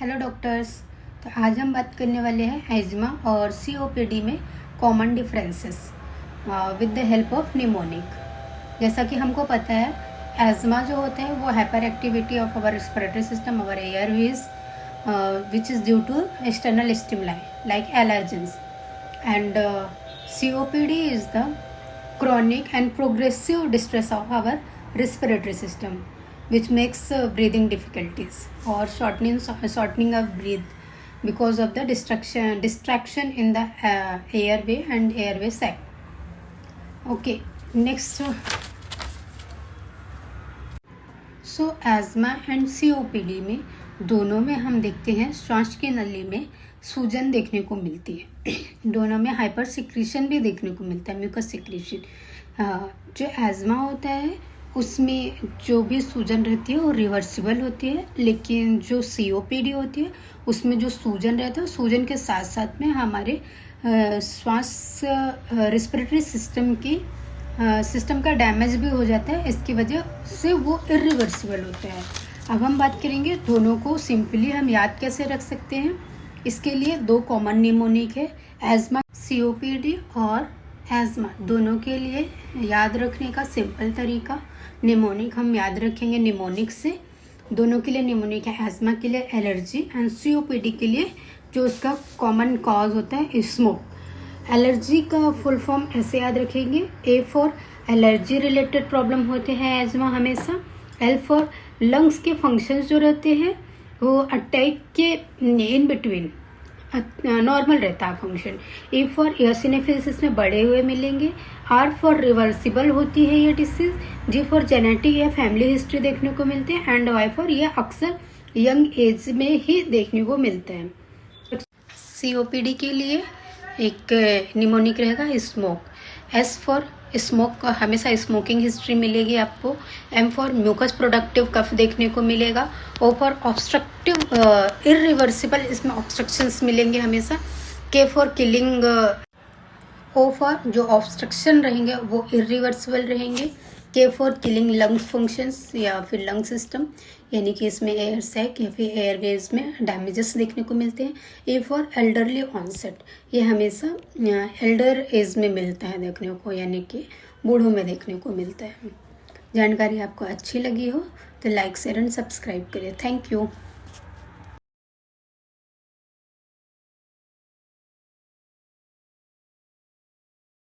Hello doctors. तो आज हम बात करने वाले हैं एज़मा और सीओपीडी में common differences with the help of mnemonic. जैसा कि हमको पता है एज़मा जो होता है वो hyper activity of our respiratory system, our airways which is due to external stimuli like allergens, and COPD is the chronic and progressive distress of our respiratory system which makes breathing difficulties or shortening of breath because of the distraction in the airway and airway sac. Okay, next, so asthma and COPD में दोनों में हम देखते हैं श्वास की नली में सूजन देखने को मिलती है। दोनों में हाइपर सिक्रीशन भी देखने को मिलता है, म्यूकस सिक्रीशन। जो एज़मा होता है उसमें जो भी सूजन रहती है वो रिवर्सिबल होती है, लेकिन जो सीओपीडी होती है उसमें जो सूजन रहता है सूजन के साथ साथ में हमारे श्वास रेस्पिरेटरी सिस्टम का डैमेज भी हो जाता है। इसकी वजह से वो इरिवर्सिबल होता है। अब हम बात करेंगे दोनों को सिंपली हम याद कैसे रख सकते हैं। इसके लिए दो कॉमन निमोनिक है, एज़मा सीओपीडी और एज़मा। दोनों के लिए याद रखने का सिंपल तरीका, निमोनिक हम याद रखेंगे निमोनिक से। दोनों के लिए निमोनिक है, एज़मा के लिए एलर्जी एंड सीओपीडी के लिए जो उसका कॉमन कॉज होता है स्मोक। एलर्जी का फुल फॉर्म ऐसे याद रखेंगे, A for allergy related problem होते हैं एज़मा हमेशा, एल फॉर लंग्स के फंक्शंस जो रहते हैं वो अटैक के इन बिटवीन नॉर्मल रहता है फंक्शन। ई फॉर एसिनोफिलिस इसमें बढ़े हुए मिलेंगे, आर फॉर रिवर्सिबल होती है ये डिसीज, जी फॉर जेनेटिक या फैमिली हिस्ट्री देखने को मिलते हैं, एंड वाई फॉर ये अक्सर यंग एज में ही देखने को मिलता है। सीओपीडी के लिए एक निमोनिक रहेगा स्मोक, एस फॉर स्मोक हमेशा स्मोकिंग हिस्ट्री मिलेगी आपको, M for mucus productive cough देखने को मिलेगा, ओ फॉर ऑब्स्ट्रक्टिव इरिवर्सिबल इसमें ऑब्स्ट्रक्शंस मिलेंगे हमेशा, K for killing, O for जो ऑब्स्ट्रक्शन रहेंगे वो इरिवर्सिबल रहेंगे, के फॉर किलिंग लंग्स फंक्शंस या फिर लंग सिस्टम, यानी कि इसमें एयर सैक या फिर एयरवेज में डैमेजेस देखने को मिलते हैं। ए फॉर एल्डरली ऑनसेट, ये हमेशा एल्डर एज में मिलता है देखने को, यानी कि बूढ़ों में देखने को मिलता है। जानकारी आपको अच्छी लगी हो तो लाइक शेयर एंड सब्सक्राइब करिए। Thank you.